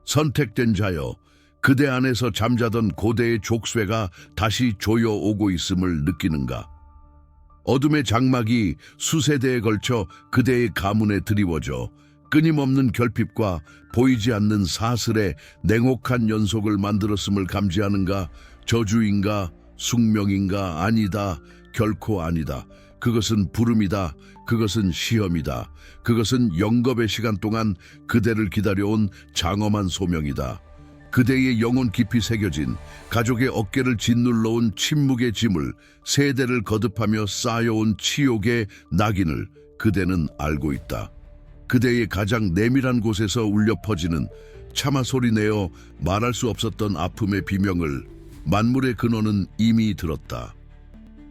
선택된 자여, 그대 안에서 잠자던 고대의 족쇄가 다시 조여오고 있음을 느끼는가? 어둠의 장막이 수세대에 걸쳐 그대의 가문에 드리워져 끊임없는 결핍과 보이지 않는 사슬의 냉혹한 연속을 만들었음을 감지하는가? 저주인가? 숙명인가? 아니다. 결코 아니다. 그것은 부름이다. 그것은 시험이다. 그것은 영겁의 시간 동안 그대를 기다려온 장엄한 소명이다. 그대의 영혼 깊이 새겨진 가족의 어깨를 짓눌러온 침묵의 짐을, 세대를 거듭하며 쌓여온 치욕의 낙인을 그대는 알고 있다. 그대의 가장 내밀한 곳에서 울려 퍼지는 차마 소리내어 말할 수 없었던 아픔의 비명을 만물의 근원은 이미 들었다.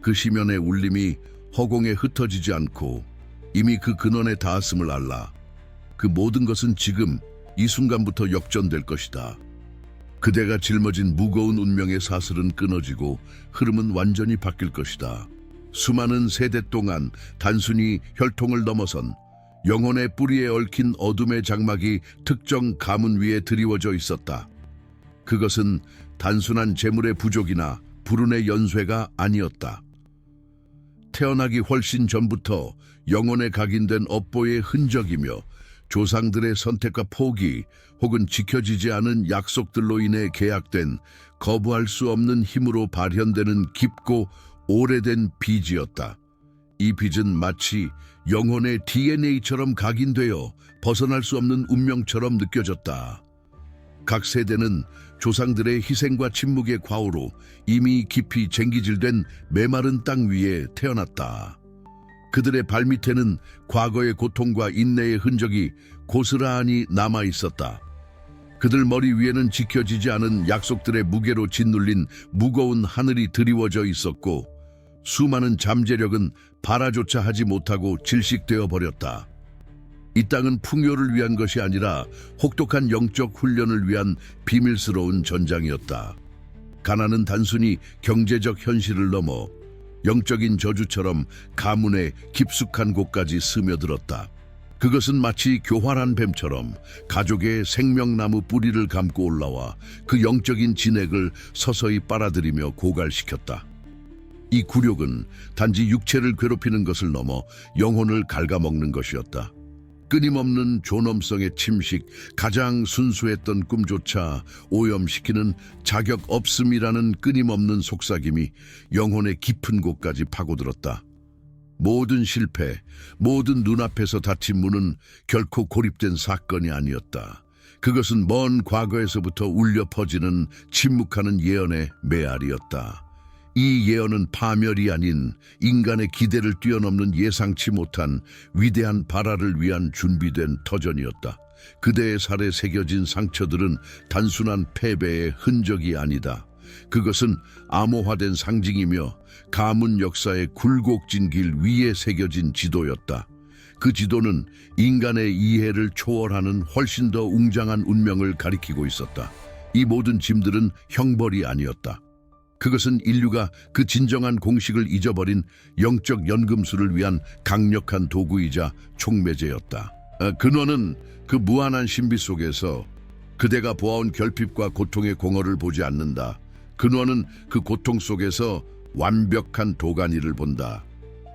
그 시면의 울림이 허공에 흩어지지 않고 이미 그 근원에 닿았음을 알라. 그 모든 것은 지금 이 순간부터 역전될 것이다. 그대가 짊어진 무거운 운명의 사슬은 끊어지고 흐름은 완전히 바뀔 것이다. 수많은 세대 동안 단순히 혈통을 넘어선 영혼의 뿌리에 얽힌 어둠의 장막이 특정 가문 위에 드리워져 있었다. 그것은 단순한 재물의 부족이나 불운의 연쇄가 아니었다. 태어나기 훨씬 전부터 영혼에 각인된 업보의 흔적이며 조상들의 선택과 포기 혹은 지켜지지 않은 약속들로 인해 계약된 거부할 수 없는 힘으로 발현되는 깊고 오래된 빚이었다. 이 빚은 마치 영혼의 DNA처럼 각인되어 벗어날 수 없는 운명처럼 느껴졌다. 각 세대는 조상들의 희생과 침묵의 과오로 이미 깊이 쟁기질된 메마른 땅 위에 태어났다. 그들의 발밑에는 과거의 고통과 인내의 흔적이 고스란히 남아 있었다. 그들 머리 위에는 지켜지지 않은 약속들의 무게로 짓눌린 무거운 하늘이 드리워져 있었고, 수많은 잠재력은 발화조차 하지 못하고 질식되어 버렸다. 이 땅은 풍요를 위한 것이 아니라 혹독한 영적 훈련을 위한 비밀스러운 전장이었다. 가난은 단순히 경제적 현실을 넘어 영적인 저주처럼 가문의 깊숙한 곳까지 스며들었다. 그것은 마치 교활한 뱀처럼 가족의 생명나무 뿌리를 감고 올라와 그 영적인 진액을 서서히 빨아들이며 고갈시켰다. 이 굴욕은 단지 육체를 괴롭히는 것을 넘어 영혼을 갉아먹는 것이었다. 끊임없는 존엄성의 침식, 가장 순수했던 꿈조차 오염시키는 자격 없음이라는 끊임없는 속삭임이 영혼의 깊은 곳까지 파고들었다. 모든 실패, 모든 눈앞에서 닫힌 문은 결코 고립된 사건이 아니었다. 그것은 먼 과거에서부터 울려 퍼지는 침묵하는 예언의 메아리였다. 이 예언은 파멸이 아닌 인간의 기대를 뛰어넘는 예상치 못한 위대한 발화를 위한 준비된 터전이었다. 그대의 살에 새겨진 상처들은 단순한 패배의 흔적이 아니다. 그것은 암호화된 상징이며 가문 역사의 굴곡진 길 위에 새겨진 지도였다. 그 지도는 인간의 이해를 초월하는 훨씬 더 웅장한 운명을 가리키고 있었다. 이 모든 짐들은 형벌이 아니었다. 그것은 인류가 그 진정한 공식을 잊어버린 영적 연금술을 위한 강력한 도구이자 촉매제였다. 근원은 그 무한한 신비 속에서 그대가 보아온 결핍과 고통의 공허를 보지 않는다. 근원은 그 고통 속에서 완벽한 도가니를 본다.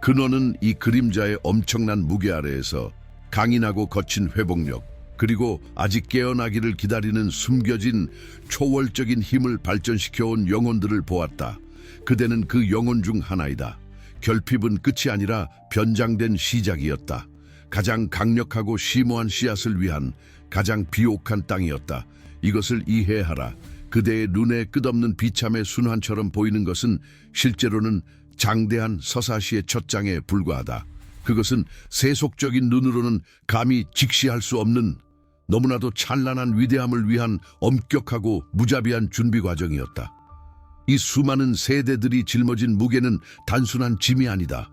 근원은 이 그림자의 엄청난 무게 아래에서 강인하고 거친 회복력, 그리고 아직 깨어나기를 기다리는 숨겨진 초월적인 힘을 발전시켜온 영혼들을 보았다. 그대는 그 영혼 중 하나이다. 결핍은 끝이 아니라 변장된 시작이었다. 가장 강력하고 심오한 씨앗을 위한 가장 비옥한 땅이었다. 이것을 이해하라. 그대의 눈에 끝없는 비참의 순환처럼 보이는 것은 실제로는 장대한 서사시의 첫 장에 불과하다. 그것은 세속적인 눈으로는 감히 직시할 수 없는 너무나도 찬란한 위대함을 위한 엄격하고 무자비한 준비 과정이었다. 이 수많은 세대들이 짊어진 무게는 단순한 짐이 아니다.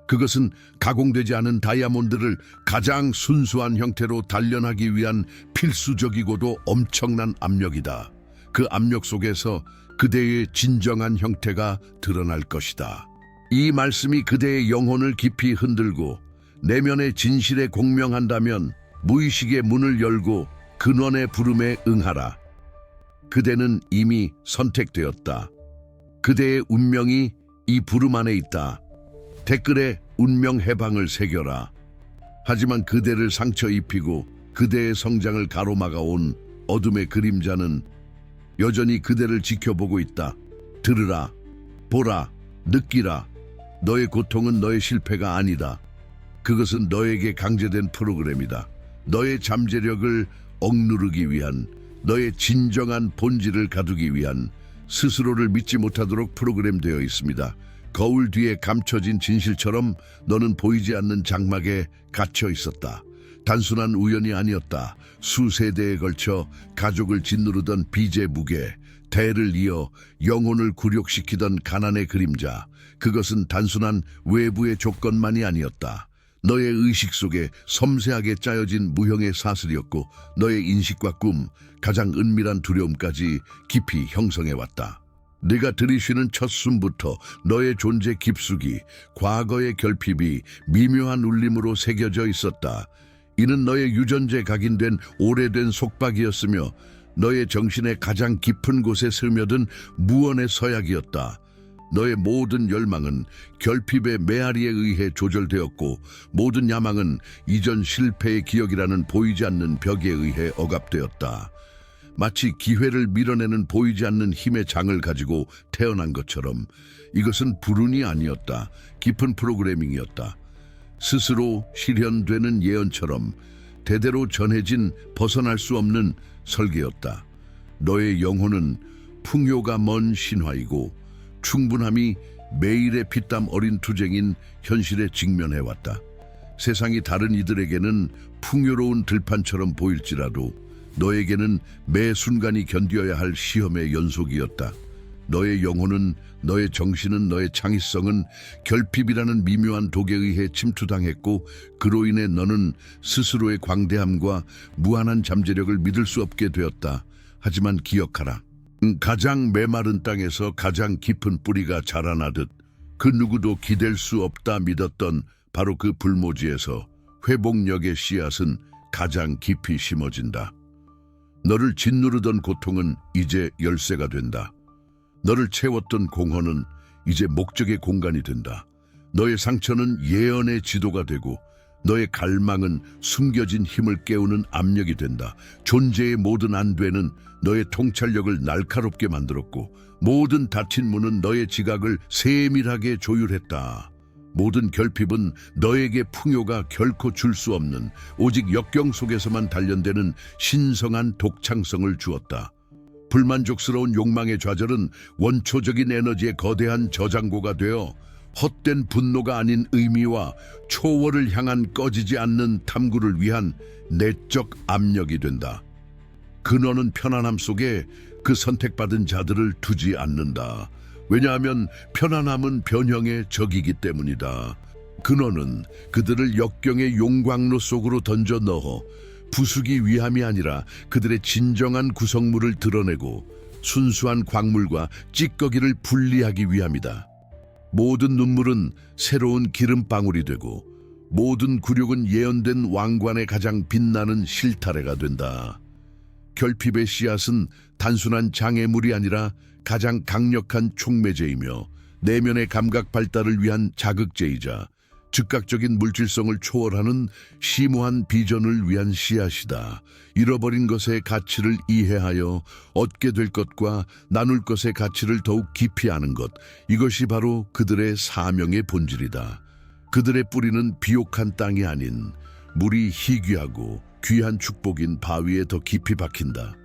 그것은 가공되지 않은 다이아몬드를 가장 순수한 형태로 단련하기 위한 필수적이고도 엄청난 압력이다. 그 압력 속에서 그대의 진정한 형태가 드러날 것이다. 이 말씀이 그대의 영혼을 깊이 흔들고 내면의 진실에 공명한다면 무의식의 문을 열고 근원의 부름에 응하라. 그대는 이미 선택되었다. 그대의 운명이 이 부름 안에 있다. 댓글에 운명 해방을 새겨라. 하지만 그대를 상처 입히고 그대의 성장을 가로막아온 어둠의 그림자는 여전히 그대를 지켜보고 있다. 들으라, 보라, 느끼라. 너의 고통은 너의 실패가 아니다. 그것은 너에게 강제된 프로그램이다. 너의 잠재력을 억누르기 위한, 너의 진정한 본질을 가두기 위한, 스스로를 믿지 못하도록 프로그램되어 있습니다. 거울 뒤에 감춰진 진실처럼 너는 보이지 않는 장막에 갇혀 있었다. 단순한 우연이 아니었다. 수세대에 걸쳐 가족을 짓누르던 빚의 무게, 대를 이어 영혼을 굴욕시키던 가난의 그림자. 그것은 단순한 외부의 조건만이 아니었다. 너의 의식 속에 섬세하게 짜여진 무형의 사슬이었고, 너의 인식과 꿈, 가장 은밀한 두려움까지 깊이 형성해왔다. 네가 들이쉬는 첫 숨부터 너의 존재 깊숙이 과거의 결핍이 미묘한 울림으로 새겨져 있었다. 이는 너의 유전자에 각인된 오래된 속박이었으며 너의 정신의 가장 깊은 곳에 스며든 무언의 서약이었다. 너의 모든 열망은 결핍의 메아리에 의해 조절되었고, 모든 야망은 이전 실패의 기억이라는 보이지 않는 벽에 의해 억압되었다. 마치 기회를 밀어내는 보이지 않는 힘의 장을 가지고 태어난 것처럼 이것은 불운이 아니었다. 깊은 프로그래밍이었다. 스스로 실현되는 예언처럼 대대로 전해진 벗어날 수 없는 설계였다. 너의 영혼은 풍요가 먼 신화이고 충분함이 매일의 피땀 어린 투쟁인 현실에 직면해왔다. 세상이 다른 이들에게는 풍요로운 들판처럼 보일지라도 너에게는 매 순간이 견뎌야 할 시험의 연속이었다. 너의 영혼은, 너의 정신은, 너의 창의성은 결핍이라는 미묘한 독에 의해 침투당했고, 그로 인해 너는 스스로의 광대함과 무한한 잠재력을 믿을 수 없게 되었다. 하지만 기억하라. 가장 메마른 땅에서 가장 깊은 뿌리가 자라나듯 그 누구도 기댈 수 없다 믿었던 바로 그 불모지에서 회복력의 씨앗은 가장 깊이 심어진다. 너를 짓누르던 고통은 이제 열쇠가 된다. 너를 채웠던 공허는 이제 목적의 공간이 된다. 너의 상처는 예언의 지도가 되고 너의 갈망은 숨겨진 힘을 깨우는 압력이 된다. 존재의 모든 안되는 너의 통찰력을 날카롭게 만들었고, 모든 닫힌 문은 너의 지각을 세밀하게 조율했다. 모든 결핍은 너에게 풍요가 결코 줄 수 없는, 오직 역경 속에서만 단련되는 신성한 독창성을 주었다. 불만족스러운 욕망의 좌절은 원초적인 에너지의 거대한 저장고가 되어 헛된 분노가 아닌 의미와 초월을 향한 꺼지지 않는 탐구를 위한 내적 압력이 된다. 근원은 편안함 속에 그 선택받은 자들을 두지 않는다. 왜냐하면 편안함은 변형의 적이기 때문이다. 근원은 그들을 역경의 용광로 속으로 던져 넣어 부수기 위함이 아니라 그들의 진정한 구성물을 드러내고 순수한 광물과 찌꺼기를 분리하기 위함이다. 모든 눈물은 새로운 기름방울이 되고 모든 굴욕은 예언된 왕관의 가장 빛나는 실타래가 된다. 결핍의 씨앗은 단순한 장애물이 아니라 가장 강력한 촉매제이며 내면의 감각 발달을 위한 자극제이자 즉각적인 물질성을 초월하는 심오한 비전을 위한 씨앗이다. 잃어버린 것의 가치를 이해하여 얻게 될 것과 나눌 것의 가치를 더욱 깊이 아는 것, 이것이 바로 그들의 사명의 본질이다. 그들의 뿌리는 비옥한 땅이 아닌 물이 희귀하고 귀한 축복인 바위에 더 깊이 박힌다.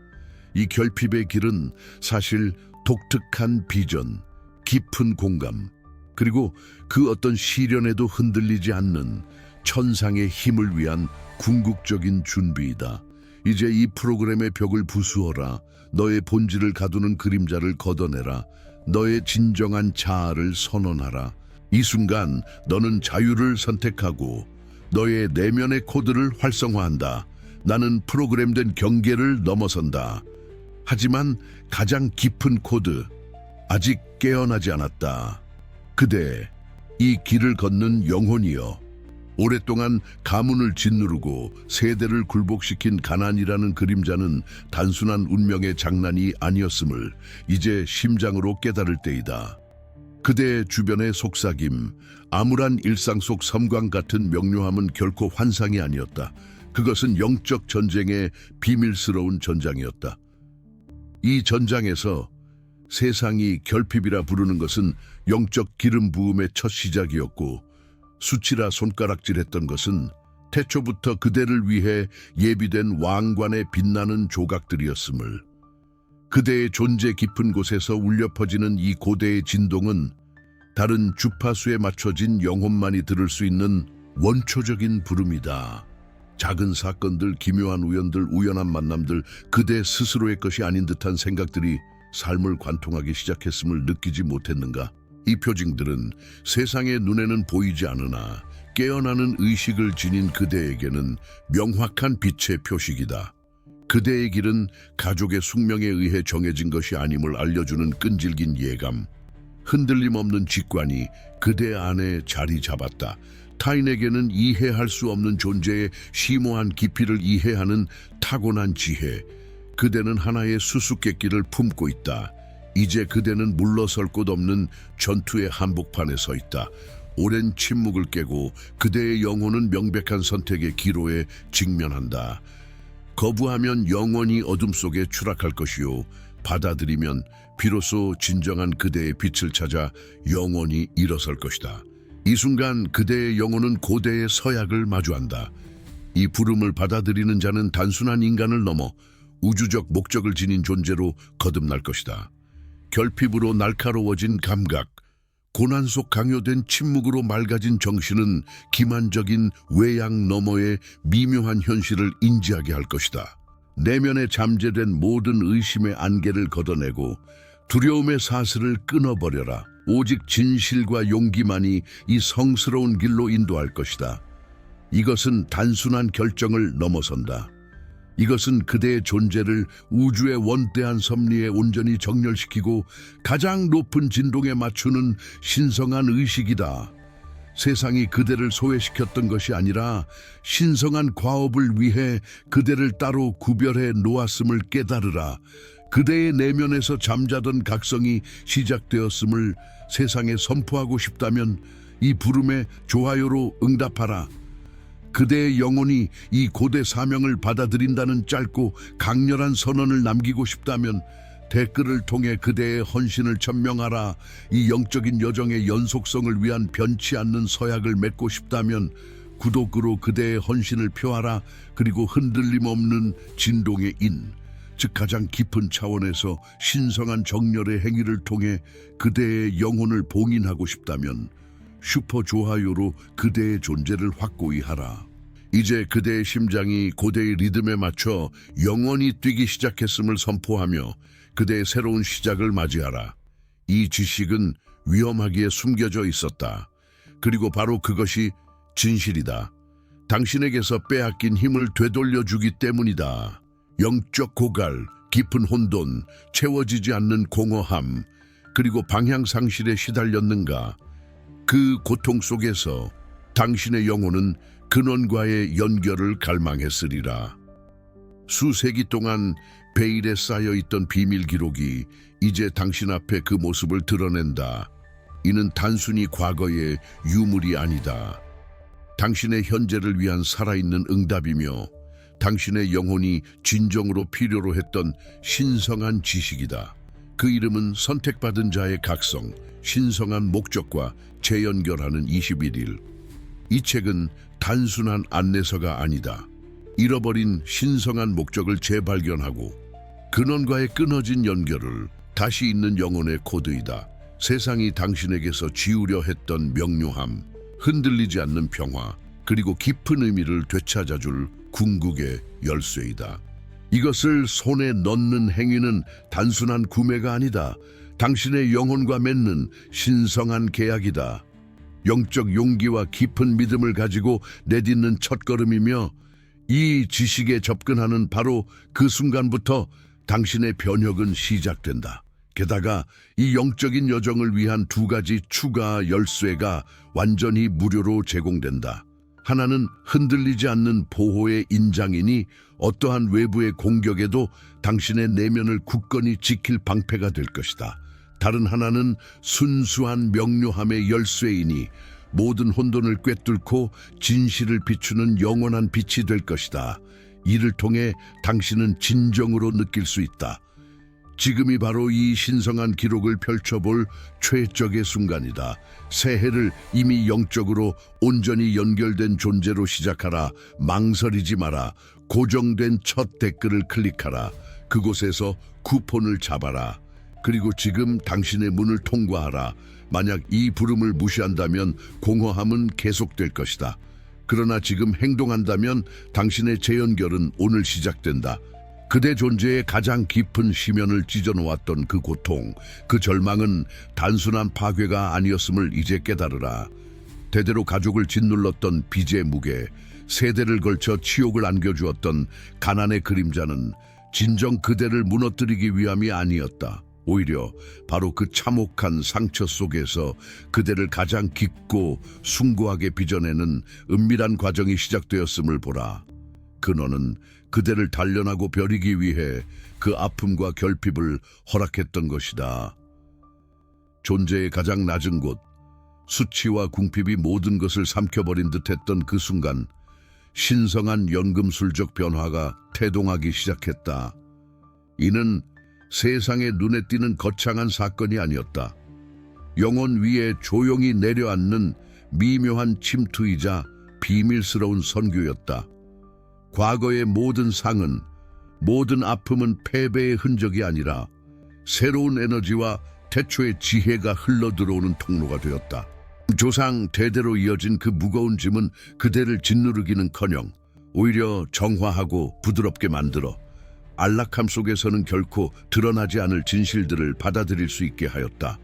이 결핍의 길은 사실 독특한 비전, 깊은 공감, 그리고 그 어떤 시련에도 흔들리지 않는 천상의 힘을 위한 궁극적인 준비이다. 이제 이 프로그램의 벽을 부수어라. 너의 본질을 가두는 그림자를 걷어내라. 너의 진정한 자아를 선언하라. 이 순간 너는 자유를 선택하고 너의 내면의 코드를 활성화한다. 나는 프로그램된 경계를 넘어선다. 하지만 가장 깊은 코드, 아직 깨어나지 않았다. 그대, 이 길을 걷는 영혼이여, 오랫동안 가문을 짓누르고 세대를 굴복시킨 가난이라는 그림자는 단순한 운명의 장난이 아니었음을 이제 심장으로 깨달을 때이다. 그대의 주변의 속삭임, 암울한 일상 속 섬광 같은 명료함은 결코 환상이 아니었다. 그것은 영적 전쟁의 비밀스러운 전장이었다. 이 전장에서 세상이 결핍이라 부르는 것은 영적 기름 부음의 첫 시작이었고, 수치라 손가락질했던 것은 태초부터 그대를 위해 예비된 왕관의 빛나는 조각들이었음을. 그대의 존재 깊은 곳에서 울려 퍼지는 이 고대의 진동은 다른 주파수에 맞춰진 영혼만이 들을 수 있는 원초적인 부름이다. 작은 사건들, 기묘한 우연들, 우연한 만남들, 그대 스스로의 것이 아닌 듯한 생각들이 삶을 관통하기 시작했음을 느끼지 못했는가? 이 표징들은 세상의 눈에는 보이지 않으나 깨어나는 의식을 지닌 그대에게는 명확한 빛의 표식이다. 그대의 길은 가족의 숙명에 의해 정해진 것이 아님을 알려주는 끈질긴 예감. 흔들림 없는 직관이 그대 안에 자리 잡았다. 타인에게는 이해할 수 없는 존재의 심오한 깊이를 이해하는 타고난 지혜. 그대는 하나의 수수께끼를 품고 있다. 이제 그대는 물러설 곳 없는 전투의 한복판에 서 있다. 오랜 침묵을 깨고 그대의 영혼은 명백한 선택의 기로에 직면한다. 거부하면 영원히 어둠 속에 추락할 것이요, 받아들이면 비로소 진정한 그대의 빛을 찾아 영원히 일어설 것이다. 이 순간 그대의 영혼은 고대의 서약을 마주한다. 이 부름을 받아들이는 자는 단순한 인간을 넘어 우주적 목적을 지닌 존재로 거듭날 것이다. 결핍으로 날카로워진 감각, 고난 속 강요된 침묵으로 맑아진 정신은 기만적인 외양 너머의 미묘한 현실을 인지하게 할 것이다. 내면에 잠재된 모든 의심의 안개를 걷어내고 두려움의 사슬을 끊어버려라. 오직 진실과 용기만이 이 성스러운 길로 인도할 것이다. 이것은 단순한 결정을 넘어선다. 이것은 그대의 존재를 우주의 원대한 섭리에 온전히 정렬시키고 가장 높은 진동에 맞추는 신성한 의식이다. 세상이 그대를 소외시켰던 것이 아니라 신성한 과업을 위해 그대를 따로 구별해 놓았음을 깨달으라. 그대의 내면에서 잠자던 각성이 시작되었음을 세상에 선포하고 싶다면 이 부름에 좋아요로 응답하라. 그대의 영혼이 이 고대 사명을 받아들인다는 짧고 강렬한 선언을 남기고 싶다면 댓글을 통해 그대의 헌신을 천명하라. 이 영적인 여정의 연속성을 위한 변치 않는 서약을 맺고 싶다면 구독으로 그대의 헌신을 표하라. 그리고 흔들림 없는 진동의 인, 즉 가장 깊은 차원에서 신성한 정렬의 행위를 통해 그대의 영혼을 봉인하고 싶다면 슈퍼 좋아요로 그대의 존재를 확고히 하라. 이제 그대의 심장이 고대의 리듬에 맞춰 영원히 뛰기 시작했음을 선포하며 그대의 새로운 시작을 맞이하라. 이 지식은 위험하기에 숨겨져 있었다. 그리고 바로 그것이 진실이다. 당신에게서 빼앗긴 힘을 되돌려주기 때문이다. 영적 고갈, 깊은 혼돈, 채워지지 않는 공허함, 그리고 방향상실에 시달렸는가? 그 고통 속에서 당신의 영혼은 근원과의 연결을 갈망했으리라. 수세기 동안 베일에 쌓여있던 비밀 기록이 이제 당신 앞에 그 모습을 드러낸다. 이는 단순히 과거의 유물이 아니다. 당신의 현재를 위한 살아있는 응답이며 당신의 영혼이 진정으로 필요로 했던 신성한 지식이다. 그 이름은 선택받은 자의 각성, 신성한 목적과 재연결하는 21일. 이 책은 단순한 안내서가 아니다. 잃어버린 신성한 목적을 재발견하고 근원과의 끊어진 연결을 다시 잇는 영혼의 코드이다. 세상이 당신에게서 지우려 했던 명료함, 흔들리지 않는 평화, 그리고 깊은 의미를 되찾아줄 궁극의 열쇠이다. 이것을 손에 넣는 행위는 단순한 구매가 아니다. 당신의 영혼과 맺는 신성한 계약이다. 영적 용기와 깊은 믿음을 가지고 내딛는 첫걸음이며 이 지식에 접근하는 바로 그 순간부터 당신의 변혁은 시작된다. 게다가 이 영적인 여정을 위한 2가지 추가 열쇠가 완전히 무료로 제공된다. 하나는 흔들리지 않는 보호의 인장이니 어떠한 외부의 공격에도 당신의 내면을 굳건히 지킬 방패가 될 것이다. 다른 하나는 순수한 명료함의 열쇠이니 모든 혼돈을 꿰뚫고 진실을 비추는 영원한 빛이 될 것이다. 이를 통해 당신은 진정으로 느낄 수 있다. 지금이 바로 이 신성한 기록을 펼쳐볼 최적의 순간이다. 새해를 이미 영적으로 온전히 연결된 존재로 시작하라. 망설이지 마라. 고정된 첫 댓글을 클릭하라. 그곳에서 쿠폰을 잡아라. 그리고 지금 당신의 문을 통과하라. 만약 이 부름을 무시한다면 공허함은 계속될 것이다. 그러나 지금 행동한다면 당신의 재연결은 오늘 시작된다. 그대 존재의 가장 깊은 심연을 찢어놓았던 그 고통, 그 절망은 단순한 파괴가 아니었음을 이제 깨달으라. 대대로 가족을 짓눌렀던 빚의 무게, 세대를 걸쳐 치욕을 안겨주었던 가난의 그림자는 진정 그대를 무너뜨리기 위함이 아니었다. 오히려 바로 그 참혹한 상처 속에서 그대를 가장 깊고 숭고하게 빚어내는 은밀한 과정이 시작되었음을 보라. 근원은 그대를 단련하고 벼리기 위해 그 아픔과 결핍을 허락했던 것이다. 존재의 가장 낮은 곳, 수치와 궁핍이 모든 것을 삼켜버린 듯했던 그 순간 신성한 연금술적 변화가 태동하기 시작했다. 이는 세상에 눈에 띄는 거창한 사건이 아니었다. 영혼 위에 조용히 내려앉는 미묘한 침투이자 비밀스러운 선교였다. 과거의 모든 상은, 모든 아픔은 패배의 흔적이 아니라 새로운 에너지와 태초의 지혜가 흘러들어오는 통로가 되었다. 조상 대대로 이어진 그 무거운 짐은 그대를 짓누르기는커녕 오히려 정화하고 부드럽게 만들어 안락함 속에서는 결코 드러나지 않을 진실들을 받아들일 수 있게 하였다.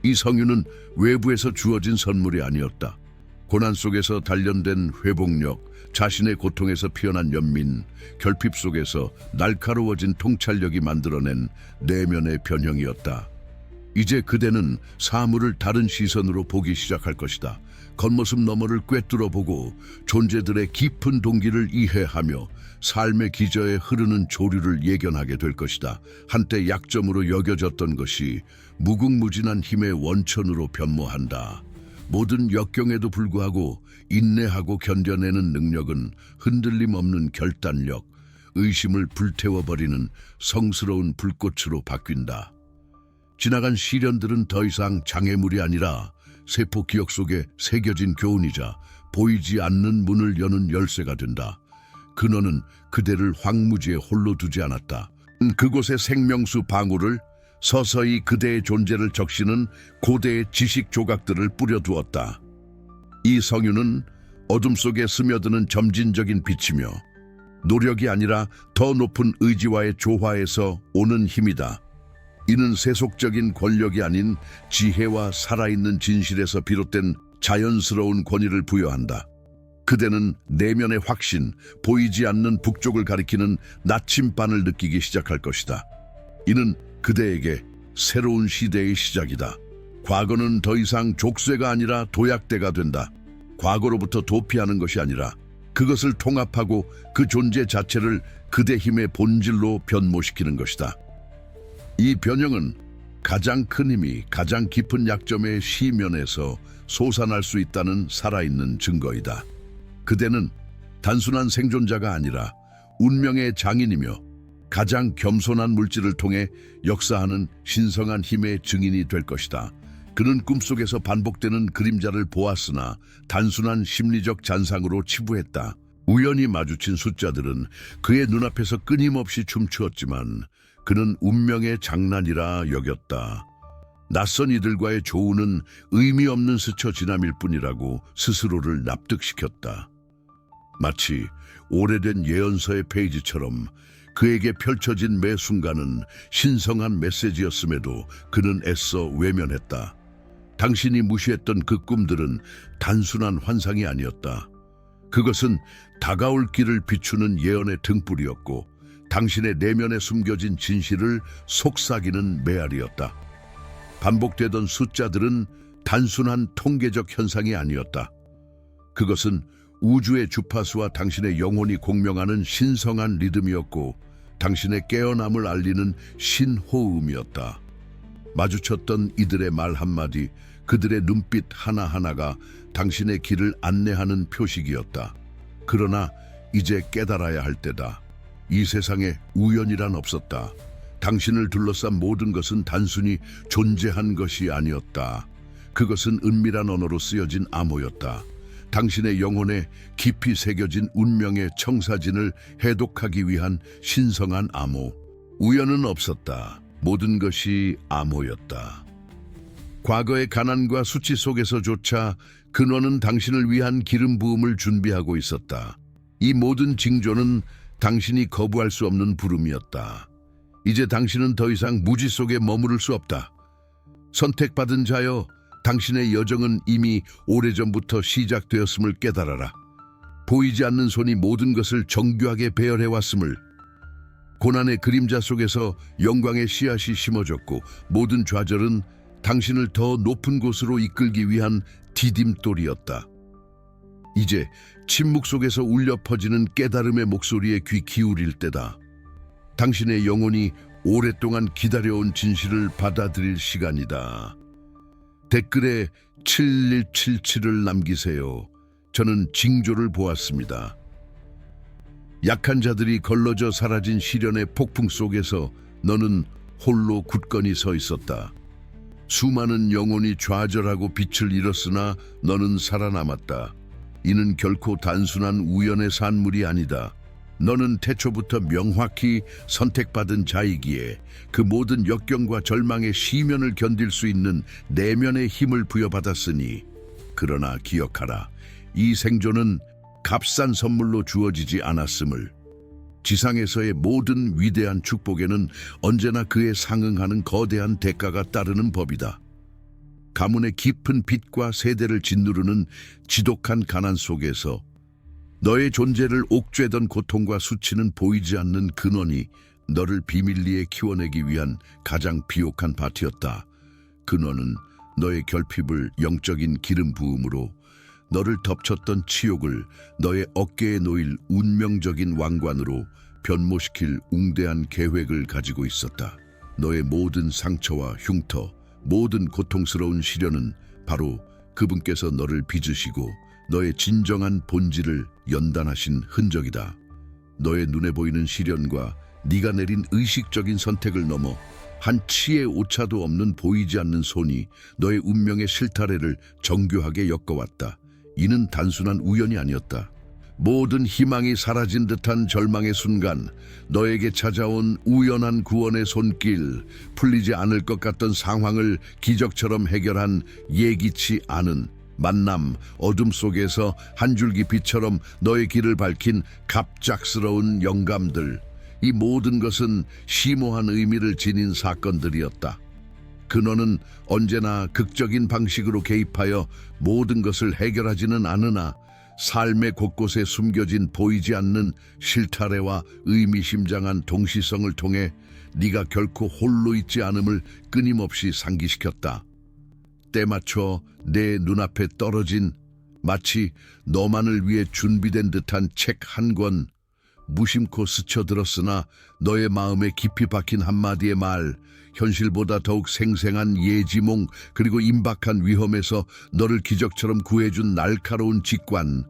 이 성유는 외부에서 주어진 선물이 아니었다. 고난 속에서 단련된 회복력, 자신의 고통에서 피어난 연민, 결핍 속에서 날카로워진 통찰력이 만들어낸 내면의 변형이었다. 이제 그대는 사물을 다른 시선으로 보기 시작할 것이다. 겉모습 너머를 꿰뚫어보고 존재들의 깊은 동기를 이해하며 삶의 기저에 흐르는 조류를 예견하게 될 것이다. 한때 약점으로 여겨졌던 것이 무궁무진한 힘의 원천으로 변모한다. 모든 역경에도 불구하고 인내하고 견뎌내는 능력은 흔들림 없는 결단력, 의심을 불태워버리는 성스러운 불꽃으로 바뀐다. 지나간 시련들은 더 이상 장애물이 아니라 세포 기억 속에 새겨진 교훈이자 보이지 않는 문을 여는 열쇠가 된다. 근원은 그대를 황무지에 홀로 두지 않았다. 그곳에 생명수 방울을 서서히 그대의 존재를 적시는 고대의 지식 조각들을 뿌려두었다. 이 성유는 어둠 속에 스며드는 점진적인 빛이며 노력이 아니라 더 높은 의지와의 조화에서 오는 힘이다. 이는 세속적인 권력이 아닌 지혜와 살아있는 진실에서 비롯된 자연스러운 권위를 부여한다. 그대는 내면의 확신, 보이지 않는 북쪽을 가리키는 나침반을 느끼기 시작할 것이다. 이는 그대에게 새로운 시대의 시작이다. 과거는 더 이상 족쇄가 아니라 도약대가 된다. 과거로부터 도피하는 것이 아니라 그것을 통합하고 그 존재 자체를 그대 힘의 본질로 변모시키는 것이다. 이 변형은 가장 큰 힘이 가장 깊은 약점의 시면에서 솟아날 수 있다는 살아있는 증거이다. 그대는 단순한 생존자가 아니라 운명의 장인이며 가장 겸손한 물질을 통해 역사하는 신성한 힘의 증인이 될 것이다. 그는 꿈속에서 반복되는 그림자를 보았으나 단순한 심리적 잔상으로 치부했다. 우연히 마주친 숫자들은 그의 눈앞에서 끊임없이 춤추었지만 그는 운명의 장난이라 여겼다. 낯선 이들과의 조우는 의미 없는 스쳐 지남일 뿐이라고 스스로를 납득시켰다. 마치 오래된 예언서의 페이지처럼 그에게 펼쳐진 매 순간은 신성한 메시지였음에도 그는 애써 외면했다. 당신이 무시했던 그 꿈들은 단순한 환상이 아니었다. 그것은 다가올 길을 비추는 예언의 등불이었고 당신의 내면에 숨겨진 진실을 속삭이는 메아리였다. 반복되던 숫자들은 단순한 통계적 현상이 아니었다. 그것은 우주의 주파수와 당신의 영혼이 공명하는 신성한 리듬이었고 당신의 깨어남을 알리는 신호음이었다. 마주쳤던 이들의 말 한마디, 그들의 눈빛 하나하나가 당신의 길을 안내하는 표식이었다. 그러나 이제 깨달아야 할 때다. 이 세상에 우연이란 없었다. 당신을 둘러싼 모든 것은 단순히 존재한 것이 아니었다. 그것은 은밀한 언어로 쓰여진 암호였다. 당신의 영혼에 깊이 새겨진 운명의 청사진을 해독하기 위한 신성한 암호. 우연은 없었다. 모든 것이 암호였다. 과거의 가난과 수치 속에서조차 근원은 당신을 위한 기름 부음을 준비하고 있었다. 이 모든 징조는 당신이 거부할 수 없는 부름이었다. 이제 당신은 더 이상 무지 속에 머무를 수 없다. 선택받은 자여, 당신의 여정은 이미 오래전부터 시작되었음을 깨달아라. 보이지 않는 손이 모든 것을 정교하게 배열해왔음을. 고난의 그림자 속에서 영광의 씨앗이 심어졌고 모든 좌절은 당신을 더 높은 곳으로 이끌기 위한 디딤돌이었다. 이제 침묵 속에서 울려 퍼지는 깨달음의 목소리에 귀 기울일 때다. 당신의 영혼이 오랫동안 기다려온 진실을 받아들일 시간이다. 댓글에 7177을 남기세요. 저는 징조를 보았습니다. 약한 자들이 걸러져 사라진 시련의 폭풍 속에서 너는 홀로 굳건히 서 있었다. 수많은 영혼이 좌절하고 빛을 잃었으나 너는 살아남았다. 이는 결코 단순한 우연의 산물이 아니다. 너는 태초부터 명확히 선택받은 자이기에 그 모든 역경과 절망의 시면을 견딜 수 있는 내면의 힘을 부여받았으니. 그러나 기억하라. 이 생존은 값싼 선물로 주어지지 않았음을. 지상에서의 모든 위대한 축복에는 언제나 그에 상응하는 거대한 대가가 따르는 법이다. 가문의 깊은 빚과 세대를 짓누르는 지독한 가난 속에서 너의 존재를 옥죄던 고통과 수치는 보이지 않는 근원이 너를 비밀리에 키워내기 위한 가장 비옥한 밭이었다. 근원은 너의 결핍을 영적인 기름 부음으로, 너를 덮쳤던 치욕을 너의 어깨에 놓일 운명적인 왕관으로 변모시킬 웅대한 계획을 가지고 있었다. 너의 모든 상처와 흉터, 모든 고통스러운 시련은 바로 그분께서 너를 빚으시고 너의 진정한 본질을 연단하신 흔적이다. 너의 눈에 보이는 시련과 네가 내린 의식적인 선택을 넘어 한 치의 오차도 없는 보이지 않는 손이 너의 운명의 실타래를 정교하게 엮어왔다. 이는 단순한 우연이 아니었다. 모든 희망이 사라진 듯한 절망의 순간, 너에게 찾아온 우연한 구원의 손길, 풀리지 않을 것 같던 상황을 기적처럼 해결한 예기치 않은 만남, 어둠 속에서 한 줄기 빛처럼 너의 길을 밝힌 갑작스러운 영감들. 이 모든 것은 심오한 의미를 지닌 사건들이었다. 근원은 언제나 극적인 방식으로 개입하여 모든 것을 해결하지는 않으나 삶의 곳곳에 숨겨진 보이지 않는 실타래와 의미심장한 동시성을 통해 네가 결코 홀로 있지 않음을 끊임없이 상기시켰다. 때맞춰 내 눈앞에 떨어진 마치 너만을 위해 준비된 듯한 책 한 권, 무심코 스쳐들었으나 너의 마음에 깊이 박힌 한마디의 말, 현실보다 더욱 생생한 예지몽, 그리고 임박한 위험에서 너를 기적처럼 구해준 날카로운 직관.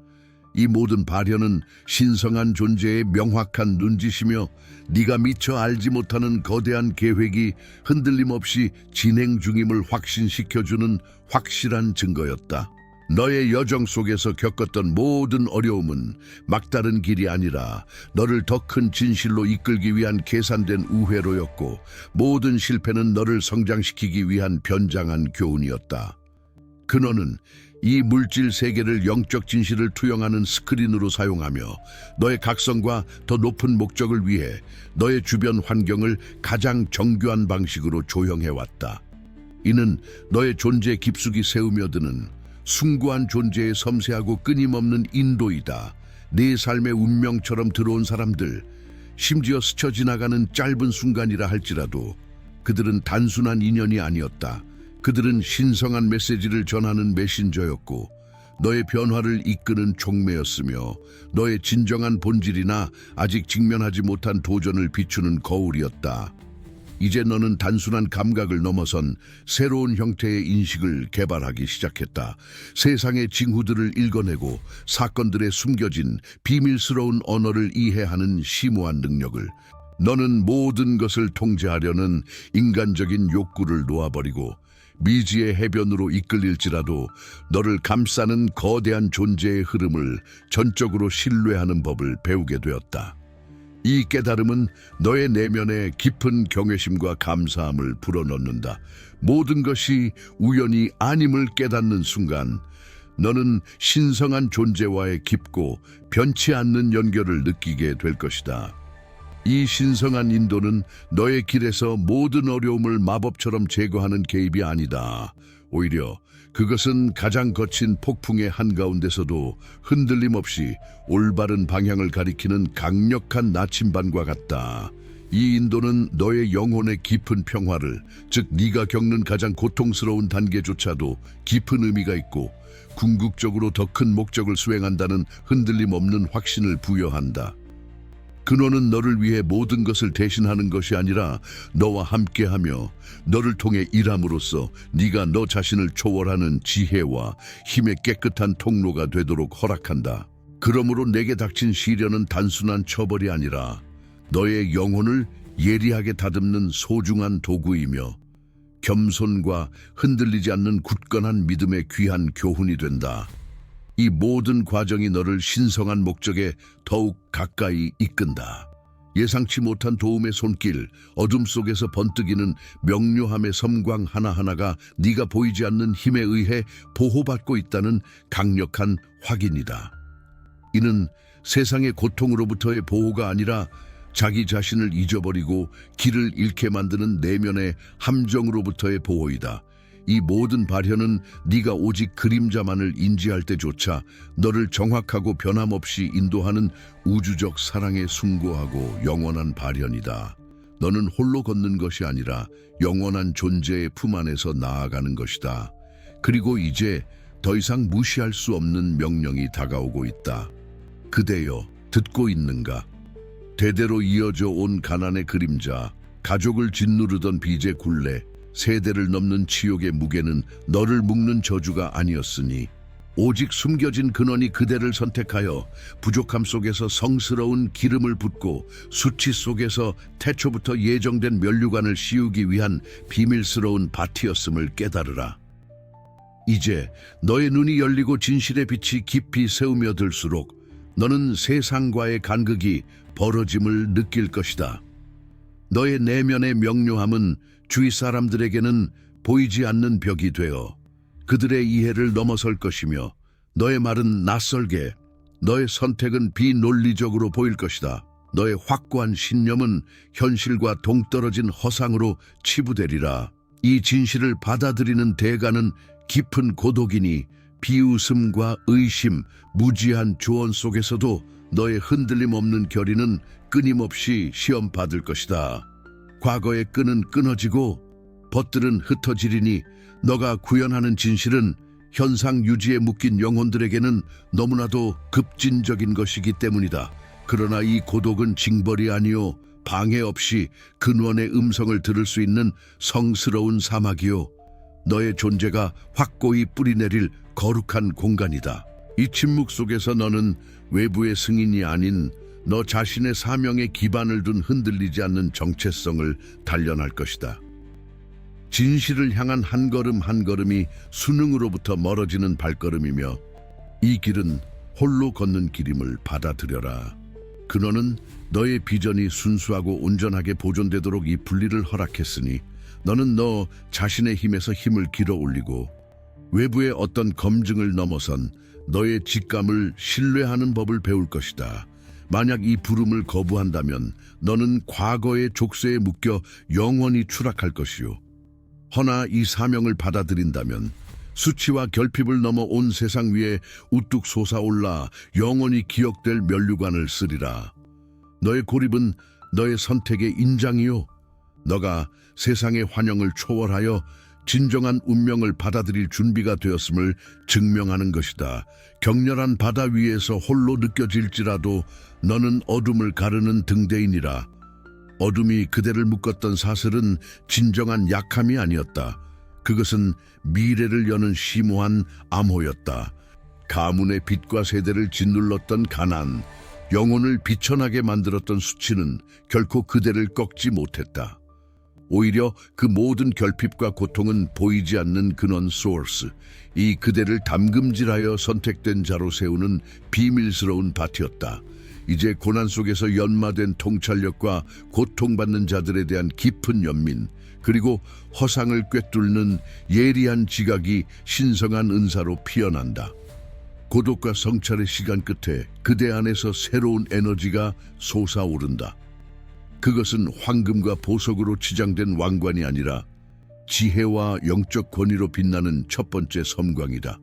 이 모든 발현은 신성한 존재의 명확한 눈짓이며 네가 미처 알지 못하는 거대한 계획이 흔들림 없이 진행 중임을 확신시켜주는 확실한 증거였다. 너의 여정 속에서 겪었던 모든 어려움은 막다른 길이 아니라 너를 더 큰 진실로 이끌기 위한 계산된 우회로였고, 모든 실패는 너를 성장시키기 위한 변장한 교훈이었다. 근원은 이 물질 세계를 영적 진실을 투영하는 스크린으로 사용하며 너의 각성과 더 높은 목적을 위해 너의 주변 환경을 가장 정교한 방식으로 조형해왔다. 이는 너의 존재 깊숙이 세우며드는 숭고한 존재의 섬세하고 끊임없는 인도이다. 네 삶의 운명처럼 들어온 사람들, 심지어 스쳐 지나가는 짧은 순간이라 할지라도 그들은 단순한 인연이 아니었다. 그들은 신성한 메시지를 전하는 메신저였고, 너의 변화를 이끄는 촉매였으며 너의 진정한 본질이나 아직 직면하지 못한 도전을 비추는 거울이었다. 이제 너는 단순한 감각을 넘어선 새로운 형태의 인식을 개발하기 시작했다. 세상의 징후들을 읽어내고 사건들의 숨겨진 비밀스러운 언어를 이해하는 심오한 능력을. 너는 모든 것을 통제하려는 인간적인 욕구를 놓아버리고 미지의 해변으로 이끌릴지라도 너를 감싸는 거대한 존재의 흐름을 전적으로 신뢰하는 법을 배우게 되었다. 이 깨달음은 너의 내면에 깊은 경외심과 감사함을 불어넣는다. 모든 것이 우연이 아님을 깨닫는 순간 너는 신성한 존재와의 깊고 변치 않는 연결을 느끼게 될 것이다. 이 신성한 인도는 너의 길에서 모든 어려움을 마법처럼 제거하는 개입이 아니다. 오히려 그것은 가장 거친 폭풍의 한가운데서도 흔들림 없이 올바른 방향을 가리키는 강력한 나침반과 같다. 이 인도는 너의 영혼의 깊은 평화를, 즉 네가 겪는 가장 고통스러운 단계조차도 깊은 의미가 있고 궁극적으로 더 큰 목적을 수행한다는 흔들림 없는 확신을 부여한다. 근원은 너를 위해 모든 것을 대신하는 것이 아니라 너와 함께하며 너를 통해 일함으로써 네가 너 자신을 초월하는 지혜와 힘의 깨끗한 통로가 되도록 허락한다. 그러므로 내게 닥친 시련은 단순한 처벌이 아니라 너의 영혼을 예리하게 다듬는 소중한 도구이며 겸손과 흔들리지 않는 굳건한 믿음의 귀한 교훈이 된다. 이 모든 과정이 너를 신성한 목적에 더욱 가까이 이끈다. 예상치 못한 도움의 손길, 어둠 속에서 번뜩이는 명료함의 섬광 하나하나가 네가 보이지 않는 힘에 의해 보호받고 있다는 강력한 확인이다. 이는 세상의 고통으로부터의 보호가 아니라 자기 자신을 잊어버리고 길을 잃게 만드는 내면의 함정으로부터의 보호이다. 이 모든 발현은 네가 오직 그림자만을 인지할 때조차 너를 정확하고 변함없이 인도하는 우주적 사랑에 숭고하고 영원한 발현이다. 너는 홀로 걷는 것이 아니라 영원한 존재의 품 안에서 나아가는 것이다. 그리고 이제 더 이상 무시할 수 없는 명령이 다가오고 있다. 그대여, 듣고 있는가? 대대로 이어져 온 가난의 그림자, 가족을 짓누르던 빚의 굴레, 세대를 넘는 치욕의 무게는 너를 묶는 저주가 아니었으니 오직 숨겨진 근원이 그대를 선택하여 부족함 속에서 성스러운 기름을 붓고 수치 속에서 태초부터 예정된 면류관을 씌우기 위한 비밀스러운 밭이었음을 깨달으라. 이제 너의 눈이 열리고 진실의 빛이 깊이 새우며들수록 너는 세상과의 간극이 벌어짐을 느낄 것이다. 너의 내면의 명료함은 주위 사람들에게는 보이지 않는 벽이 되어 그들의 이해를 넘어설 것이며 너의 말은 낯설게, 너의 선택은 비논리적으로 보일 것이다. 너의 확고한 신념은 현실과 동떨어진 허상으로 치부되리라. 이 진실을 받아들이는 대가는 깊은 고독이니 비웃음과 의심, 무지한 조언 속에서도 너의 흔들림 없는 결의는 끊임없이 시험받을 것이다. 과거의 끈은 끊어지고 벗들은 흩어지리니 너가 구현하는 진실은 현상 유지에 묶인 영혼들에게는 너무나도 급진적인 것이기 때문이다. 그러나 이 고독은 징벌이 아니요 방해 없이 근원의 음성을 들을 수 있는 성스러운 사막이요 너의 존재가 확고히 뿌리내릴 거룩한 공간이다. 이 침묵 속에서 너는 외부의 승인이 아닌 너 자신의 사명에 기반을 둔 흔들리지 않는 정체성을 단련할 것이다. 진실을 향한 한 걸음 한 걸음이 수능으로부터 멀어지는 발걸음이며 이 길은 홀로 걷는 길임을 받아들여라. 근원은 너의 비전이 순수하고 온전하게 보존되도록 이 분리를 허락했으니 너는 너 자신의 힘에서 힘을 길어 올리고 외부의 어떤 검증을 넘어선 너의 직감을 신뢰하는 법을 배울 것이다. 만약 이 부름을 거부한다면 너는 과거의 족쇄에 묶여 영원히 추락할 것이요. 허나 이 사명을 받아들인다면 수치와 결핍을 넘어 온 세상 위에 우뚝 솟아올라 영원히 기억될 면류관을 쓰리라. 너의 고립은 너의 선택의 인장이요. 너가 세상의 환영을 초월하여 진정한 운명을 받아들일 준비가 되었음을 증명하는 것이다. 격렬한 바다 위에서 홀로 느껴질지라도 너는 어둠을 가르는 등대인이라. 어둠이 그대를 묶었던 사슬은 진정한 약함이 아니었다. 그것은 미래를 여는 심오한 암호였다. 가문의 빛과 세대를 짓눌렀던 가난, 영혼을 비천하게 만들었던 수치는 결코 그대를 꺾지 못했다. 오히려 그 모든 결핍과 고통은 보이지 않는 근원 소urce, 이 그대를 담금질하여 선택된 자로 세우는 비밀스러운 밭이었다. 이제 고난 속에서 연마된 통찰력과 고통받는 자들에 대한 깊은 연민, 그리고 허상을 꿰뚫는 예리한 지각이 신성한 은사로 피어난다. 고독과 성찰의 시간 끝에 그대 안에서 새로운 에너지가 솟아오른다. 그것은 황금과 보석으로 치장된 왕관이 아니라 지혜와 영적 권위로 빛나는 첫 번째 섬광이다.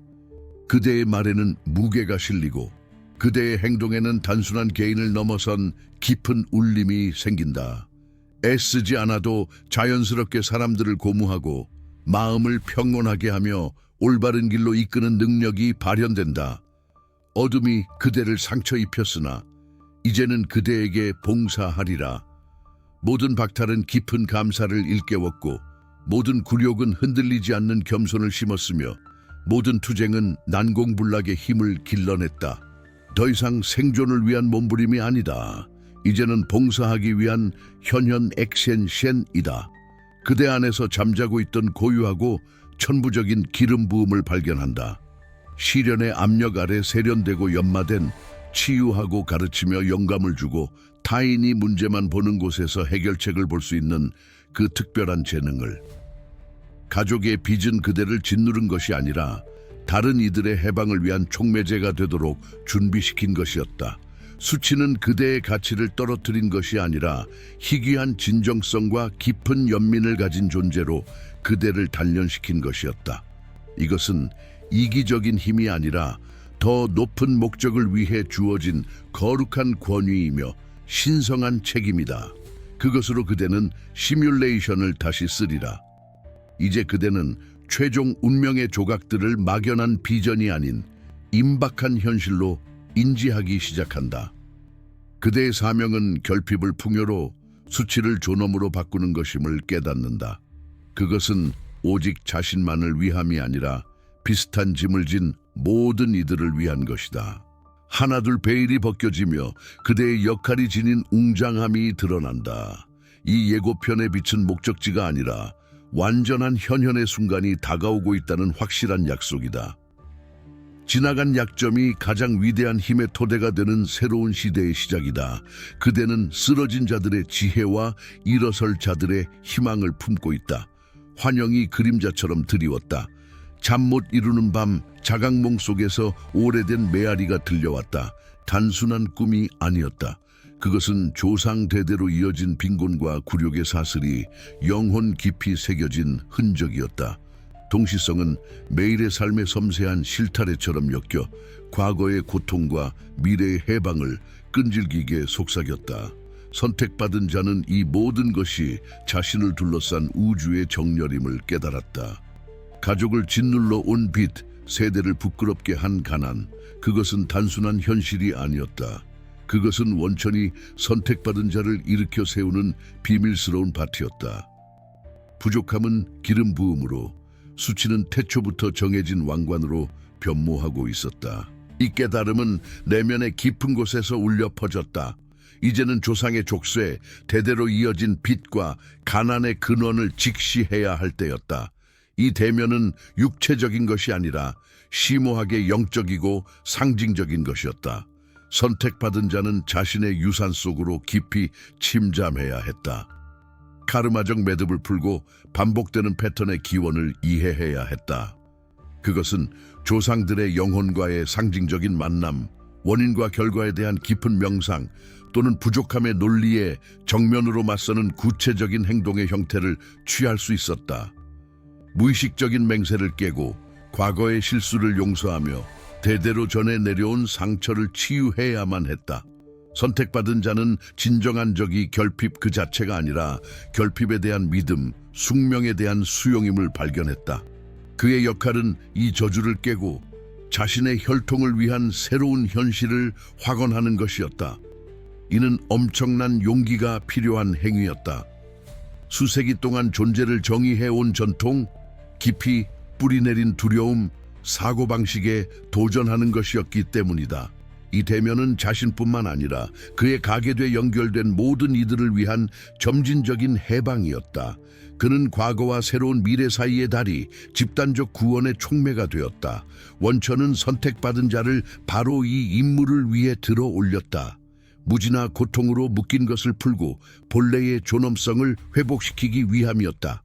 그대의 말에는 무게가 실리고 그대의 행동에는 단순한 개인을 넘어선 깊은 울림이 생긴다. 애쓰지 않아도 자연스럽게 사람들을 고무하고 마음을 평온하게 하며 올바른 길로 이끄는 능력이 발현된다. 어둠이 그대를 상처 입혔으나 이제는 그대에게 봉사하리라. 모든 박탈은 깊은 감사를 일깨웠고 모든 굴욕은 흔들리지 않는 겸손을 심었으며 모든 투쟁은 난공불락의 힘을 길러냈다. 더 이상 생존을 위한 몸부림이 아니다. 이제는 봉사하기 위한 현현 액센셴이다. 그대 안에서 잠자고 있던 고유하고 천부적인 기름 부음을 발견한다. 시련의 압력 아래 세련되고 연마된 치유하고 가르치며 영감을 주고 타인이 문제만 보는 곳에서 해결책을 볼 수 있는 그 특별한 재능을. 가족의 빚은 그대를 짓누른 것이 아니라 다른 이들의 해방을 위한 촉매제가 되도록 준비시킨 것이었다. 수치는 그대의 가치를 떨어뜨린 것이 아니라 희귀한 진정성과 깊은 연민을 가진 존재로 그대를 단련시킨 것이었다. 이것은 이기적인 힘이 아니라 더 높은 목적을 위해 주어진 거룩한 권위이며 신성한 책임이다. 그것으로 그대는 시뮬레이션을 다시 쓰리라. 이제 그대는 최종 운명의 조각들을 막연한 비전이 아닌 임박한 현실로 인지하기 시작한다. 그대의 사명은 결핍을 풍요로, 수치를 존엄으로 바꾸는 것임을 깨닫는다. 그것은 오직 자신만을 위함이 아니라 비슷한 짐을 진 모든 이들을 위한 것이다. 하나둘 베일이 벗겨지며 그대의 역할이 지닌 웅장함이 드러난다. 이 예고편의 빛은 목적지가 아니라 완전한 현현의 순간이 다가오고 있다는 확실한 약속이다. 지나간 약점이 가장 위대한 힘의 토대가 되는 새로운 시대의 시작이다. 그대는 쓰러진 자들의 지혜와 일어설 자들의 희망을 품고 있다. 환영이 그림자처럼 드리웠다. 잠 못 이루는 밤 자각몽 속에서 오래된 메아리가 들려왔다. 단순한 꿈이 아니었다. 그것은 조상 대대로 이어진 빈곤과 굴욕의 사슬이 영혼 깊이 새겨진 흔적이었다. 동시성은 매일의 삶의 섬세한 실타래처럼 엮여 과거의 고통과 미래의 해방을 끈질기게 속삭였다. 선택받은 자는 이 모든 것이 자신을 둘러싼 우주의 정렬임을 깨달았다. 가족을 짓눌러 온 빚, 세대를 부끄럽게 한 가난, 그것은 단순한 현실이 아니었다. 그것은 원천이 선택받은 자를 일으켜 세우는 비밀스러운 밭이었다. 부족함은 기름 부음으로, 수치는 태초부터 정해진 왕관으로 변모하고 있었다. 이 깨달음은 내면의 깊은 곳에서 울려 퍼졌다. 이제는 조상의 족쇄, 대대로 이어진 빚과 가난의 근원을 직시해야 할 때였다. 이 대면은 육체적인 것이 아니라 심오하게 영적이고 상징적인 것이었다. 선택받은 자는 자신의 유산 속으로 깊이 침잠해야 했다. 카르마적 매듭을 풀고 반복되는 패턴의 기원을 이해해야 했다. 그것은 조상들의 영혼과의 상징적인 만남, 원인과 결과에 대한 깊은 명상, 또는 부족함의 논리에 정면으로 맞서는 구체적인 행동의 형태를 취할 수 있었다. 무의식적인 맹세를 깨고 과거의 실수를 용서하며 대대로 전해 내려온 상처를 치유해야만 했다. 선택받은 자는 진정한 적이 결핍 그 자체가 아니라 결핍에 대한 믿음, 숙명에 대한 수용임을 발견했다. 그의 역할은 이 저주를 깨고 자신의 혈통을 위한 새로운 현실을 확언하는 것이었다. 이는 엄청난 용기가 필요한 행위였다. 수세기 동안 존재를 정의해온 전통, 깊이 뿌리내린 두려움, 사고방식에 도전하는 것이었기 때문이다. 이 대면은 자신뿐만 아니라 그의 가계돼 연결된 모든 이들을 위한 점진적인 해방이었다. 그는 과거와 새로운 미래 사이의 다리, 집단적 구원의 촉매가 되었다. 원천은 선택받은 자를 바로 이 임무를 위해 들어 올렸다. 무지나 고통으로 묶인 것을 풀고 본래의 존엄성을 회복시키기 위함이었다.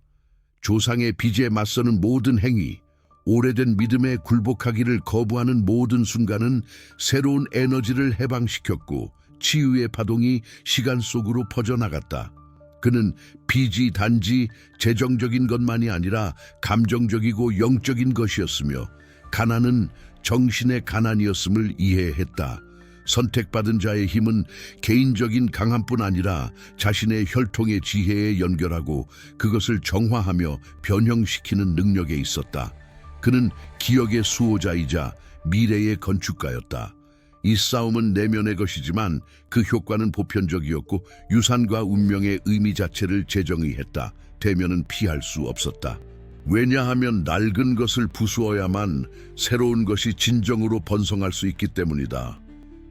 조상의 빚에 맞서는 모든 행위, 오래된 믿음에 굴복하기를 거부하는 모든 순간은 새로운 에너지를 해방시켰고 치유의 파동이 시간 속으로 퍼져나갔다. 그는 빚이 단지 재정적인 것만이 아니라 감정적이고 영적인 것이었으며 가난은 정신의 가난이었음을 이해했다. 선택받은 자의 힘은 개인적인 강함뿐 아니라 자신의 혈통의 지혜에 연결하고 그것을 정화하며 변형시키는 능력에 있었다. 그는 기억의 수호자이자 미래의 건축가였다. 이 싸움은 내면의 것이지만 그 효과는 보편적이었고 유산과 운명의 의미 자체를 재정의했다. 대면은 피할 수 없었다. 왜냐하면 낡은 것을 부수어야만 새로운 것이 진정으로 번성할 수 있기 때문이다.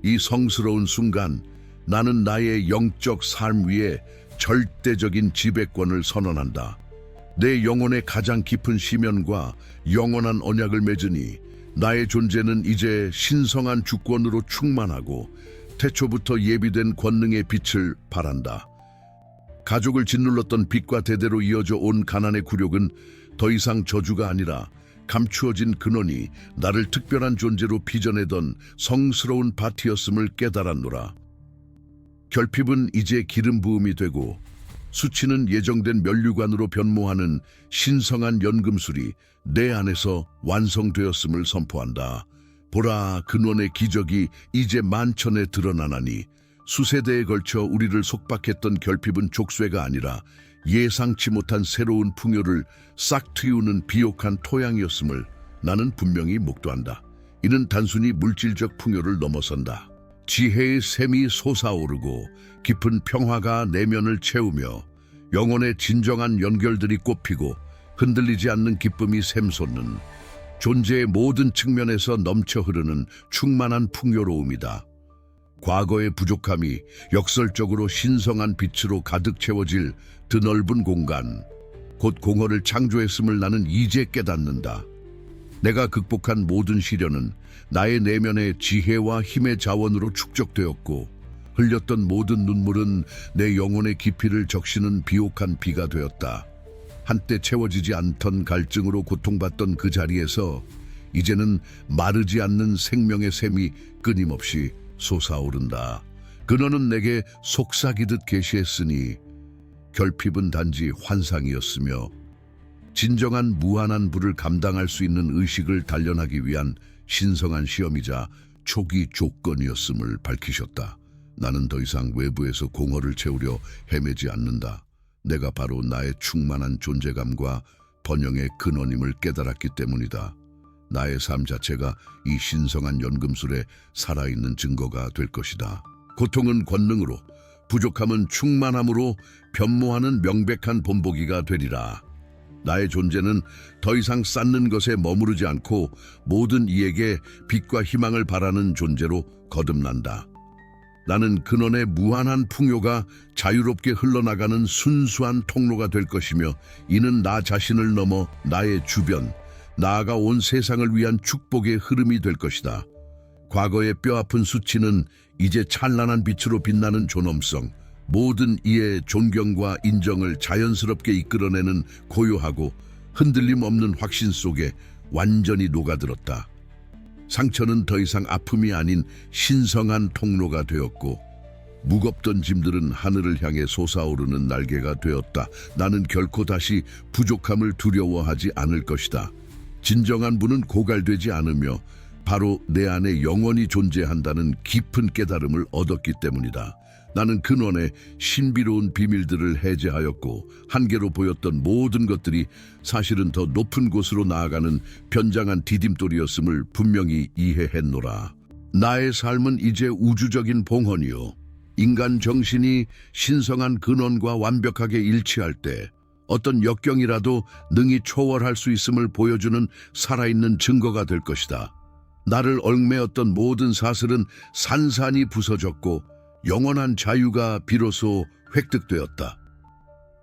이 성스러운 순간 나는 나의 영적 삶 위에 절대적인 지배권을 선언한다. 내 영혼의 가장 깊은 시면과 영원한 언약을 맺으니 나의 존재는 이제 신성한 주권으로 충만하고 태초부터 예비된 권능의 빛을 발한다. 가족을 짓눌렀던 빚과 대대로 이어져 온 가난의 굴욕은 더 이상 저주가 아니라 감추어진 근원이 나를 특별한 존재로 빚어내던 성스러운 밭이었음을 깨달았노라. 결핍은 이제 기름 부음이 되고 수치는 예정된 면류관으로 변모하는 신성한 연금술이 내 안에서 완성되었음을 선포한다. 보라, 근원의 기적이 이제 만천에 드러나나니 수세대에 걸쳐 우리를 속박했던 결핍은 족쇄가 아니라 예상치 못한 새로운 풍요를 싹 틔우는 비옥한 토양이었음을 나는 분명히 목도한다. 이는 단순히 물질적 풍요를 넘어선다. 지혜의 샘이 솟아오르고 깊은 평화가 내면을 채우며 영혼의 진정한 연결들이 꼽히고 흔들리지 않는 기쁨이 샘솟는 존재의 모든 측면에서 넘쳐 흐르는 충만한 풍요로움이다. 과거의 부족함이 역설적으로 신성한 빛으로 가득 채워질 드넓은 공간, 곧 공허를 창조했음을 나는 이제 깨닫는다. 내가 극복한 모든 시련은 나의 내면의 지혜와 힘의 자원으로 축적되었고 흘렸던 모든 눈물은 내 영혼의 깊이를 적시는 비옥한 비가 되었다. 한때 채워지지 않던 갈증으로 고통받던 그 자리에서 이제는 마르지 않는 생명의 샘이 끊임없이 솟아오른다. 근원은 내게 속삭이듯 계시했으니 결핍은 단지 환상이었으며 진정한 무한한 불을 감당할 수 있는 의식을 단련하기 위한 신성한 시험이자 초기 조건이었음을 밝히셨다. 나는 더 이상 외부에서 공허를 채우려 헤매지 않는다. 내가 바로 나의 충만한 존재감과 번영의 근원임을 깨달았기 때문이다. 나의 삶 자체가 이 신성한 연금술에 살아있는 증거가 될 것이다. 고통은 권능으로, 부족함은 충만함으로 변모하는 명백한 본보기가 되리라. 나의 존재는 더 이상 쌓는 것에 머무르지 않고 모든 이에게 빛과 희망을 바라는 존재로 거듭난다. 나는 근원의 무한한 풍요가 자유롭게 흘러나가는 순수한 통로가 될 것이며 이는 나 자신을 넘어 나의 주변, 나아가 온 세상을 위한 축복의 흐름이 될 것이다. 과거의 뼈아픈 수치는 이제 찬란한 빛으로 빛나는 존엄성, 모든 이의 존경과 인정을 자연스럽게 이끌어내는 고요하고 흔들림 없는 확신 속에 완전히 녹아들었다. 상처는 더 이상 아픔이 아닌 신성한 통로가 되었고 무겁던 짐들은 하늘을 향해 솟아오르는 날개가 되었다. 나는 결코 다시 부족함을 두려워하지 않을 것이다. 진정한 부는 고갈되지 않으며 바로 내 안에 영원히 존재한다는 깊은 깨달음을 얻었기 때문이다. 나는 근원의 신비로운 비밀들을 해제하였고 한계로 보였던 모든 것들이 사실은 더 높은 곳으로 나아가는 변장한 디딤돌이었음을 분명히 이해했노라. 나의 삶은 이제 우주적인 봉헌이요. 인간 정신이 신성한 근원과 완벽하게 일치할 때 어떤 역경이라도 능히 초월할 수 있음을 보여주는 살아있는 증거가 될 것이다. 나를 얽매였던 모든 사슬은 산산이 부서졌고 영원한 자유가 비로소 획득되었다.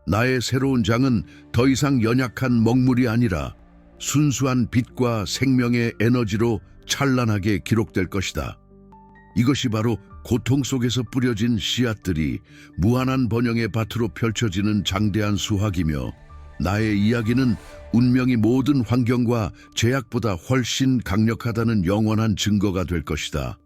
나의 새로운 장은 더 이상 연약한 먹물이 아니라 순수한 빛과 생명의 에너지로 찬란하게 기록될 것이다. 이것이 바로 고통 속에서 뿌려진 씨앗들이 무한한 번영의 밭으로 펼쳐지는 장대한 수확이며 나의 이야기는 운명이 모든 환경과 제약보다 훨씬 강력하다는 영원한 증거가 될 것이다.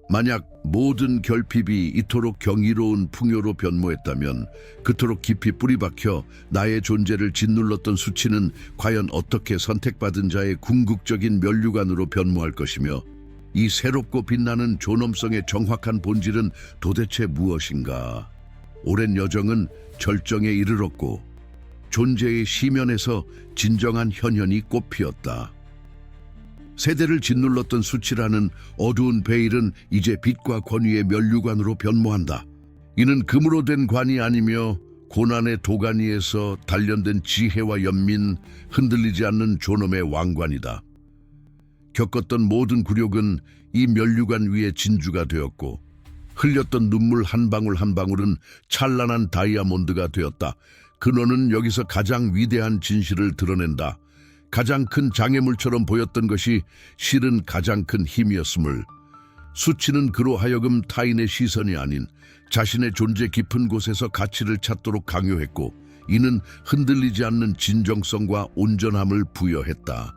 만약 모든 결핍이 이토록 경이로운 풍요로 변모했다면 그토록 깊이 뿌리박혀 나의 존재를 짓눌렀던 수치는 과연 어떻게 선택받은 자의 궁극적인 면류관으로 변모할 것이며 이 새롭고 빛나는 존엄성의 정확한 본질은 도대체 무엇인가? 오랜 여정은 절정에 이르렀고 존재의 시면에서 진정한 현현이 꽃피었다. 세대를 짓눌렀던 수치라는 어두운 베일은 이제 빛과 권위의 면류관으로 변모한다. 이는 금으로 된 관이 아니며 고난의 도가니에서 단련된 지혜와 연민, 흔들리지 않는 존엄의 왕관이다. 겪었던 모든 굴욕은 이 면류관 위에 진주가 되었고 흘렸던 눈물 한 방울 한 방울은 찬란한 다이아몬드가 되었다. 근원은 여기서 가장 위대한 진실을 드러낸다. 가장 큰 장애물처럼 보였던 것이 실은 가장 큰 힘이었음을. 수치는 그로 하여금 타인의 시선이 아닌 자신의 존재 깊은 곳에서 가치를 찾도록 강요했고 이는 흔들리지 않는 진정성과 온전함을 부여했다.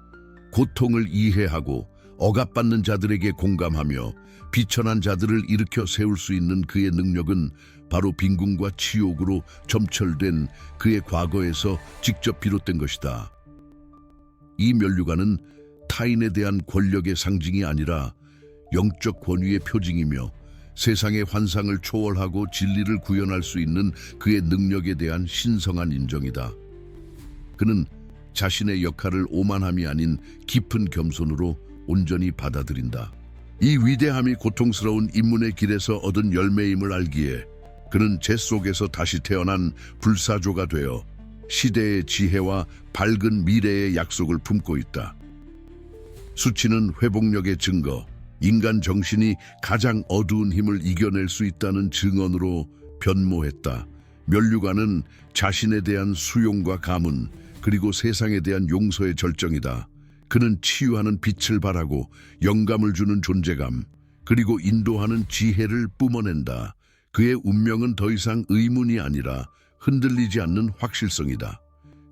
고통을 이해하고 억압받는 자들에게 공감하며 비천한 자들을 일으켜 세울 수 있는 그의 능력은 바로 빈궁과 치욕으로 점철된 그의 과거에서 직접 비롯된 것이다. 이 면류관은 타인에 대한 권력의 상징이 아니라 영적 권위의 표징이며 세상의 환상을 초월하고 진리를 구현할 수 있는 그의 능력에 대한 신성한 인정이다. 그는 자신의 역할을 오만함이 아닌 깊은 겸손으로 온전히 받아들인다. 이 위대함이 고통스러운 인문의 길에서 얻은 열매임을 알기에 그는 재 속에서 다시 태어난 불사조가 되어 시대의 지혜와 밝은 미래의 약속을 품고 있다. 수치는 회복력의 증거, 인간 정신이 가장 어두운 힘을 이겨낼 수 있다는 증언으로 변모했다. 면류관은 자신에 대한 수용과 가문, 그리고 세상에 대한 용서의 절정이다. 그는 치유하는 빛을 발하고 영감을 주는 존재감, 그리고 인도하는 지혜를 뿜어낸다. 그의 운명은 더 이상 의문이 아니라 흔들리지 않는 확실성이다.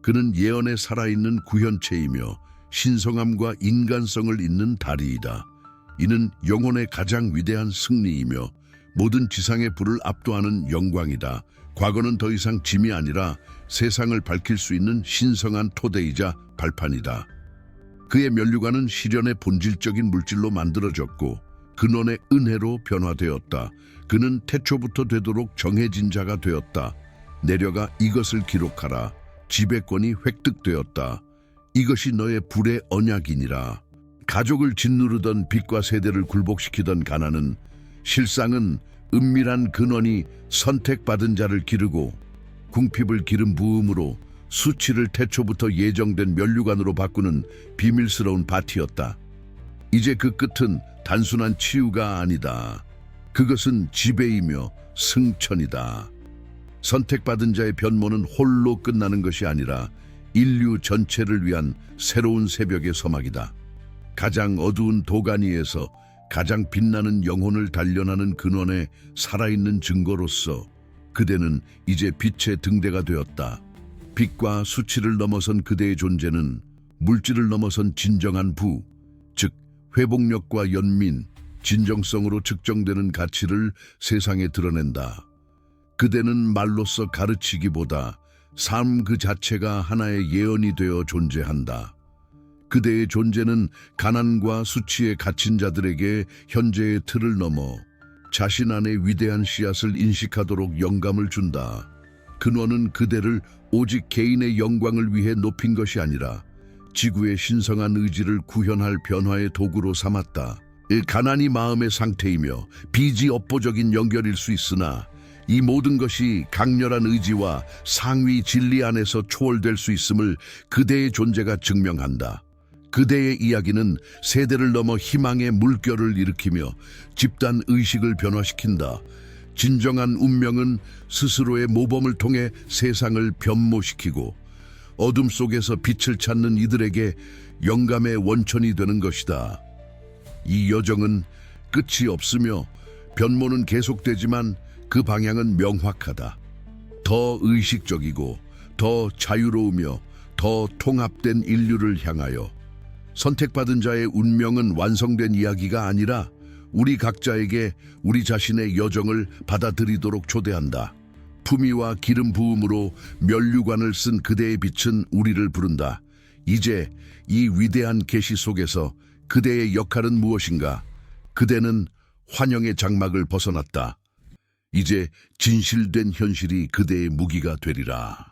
그는 예언에 살아있는 구현체이며 신성함과 인간성을 잇는 다리이다. 이는 영혼의 가장 위대한 승리이며 모든 지상의 불을 압도하는 영광이다. 과거는 더 이상 짐이 아니라 세상을 밝힐 수 있는 신성한 토대이자 발판이다. 그의 면류관은 시련의 본질적인 물질로 만들어졌고 근원의 은혜로 변화되었다. 그는 태초부터 되도록 정해진 자가 되었다. 내려가 이것을 기록하라. 지배권이 획득되었다. 이것이 너의 불의 언약이니라. 가족을 짓누르던 빛과 세대를 굴복시키던 가난은 실상은 은밀한 근원이 선택받은 자를 기르고 궁핍을 기름 부음으로 수치를 태초부터 예정된 면류관으로 바꾸는 비밀스러운 밭이었다. 이제 그 끝은 단순한 치유가 아니다. 그것은 지배이며 승천이다. 선택받은 자의 변모는 홀로 끝나는 것이 아니라 인류 전체를 위한 새로운 새벽의 서막이다. 가장 어두운 도가니에서 가장 빛나는 영혼을 단련하는 근원의 살아있는 증거로서 그대는 이제 빛의 등대가 되었다. 빛과 수치를 넘어선 그대의 존재는 물질을 넘어선 진정한 부, 즉 회복력과 연민, 진정성으로 측정되는 가치를 세상에 드러낸다. 그대는 말로써 가르치기보다 삶 그 자체가 하나의 예언이 되어 존재한다. 그대의 존재는 가난과 수치에 갇힌 자들에게 현재의 틀을 넘어 자신 안에 위대한 씨앗을 인식하도록 영감을 준다. 근원은 그대를 오직 개인의 영광을 위해 높인 것이 아니라 지구의 신성한 의지를 구현할 변화의 도구로 삼았다. 가난이 마음의 상태이며 빚이 업보적인 연결일 수 있으나 이 모든 것이 강렬한 의지와 상위 진리 안에서 초월될 수 있음을 그대의 존재가 증명한다. 그대의 이야기는 세대를 넘어 희망의 물결을 일으키며 집단 의식을 변화시킨다. 진정한 운명은 스스로의 모범을 통해 세상을 변모시키고 어둠 속에서 빛을 찾는 이들에게 영감의 원천이 되는 것이다. 이 여정은 끝이 없으며 변모는 계속되지만 그 방향은 명확하다. 더 의식적이고 더 자유로우며 더 통합된 인류를 향하여 선택받은 자의 운명은 완성된 이야기가 아니라 우리 각자에게 우리 자신의 여정을 받아들이도록 초대한다. 품위와 기름 부음으로 면류관을 쓴 그대의 빛은 우리를 부른다. 이제 이 위대한 계시 속에서 그대의 역할은 무엇인가? 그대는 환영의 장막을 벗어났다. 이제 진실된 현실이 그대의 무기가 되리라.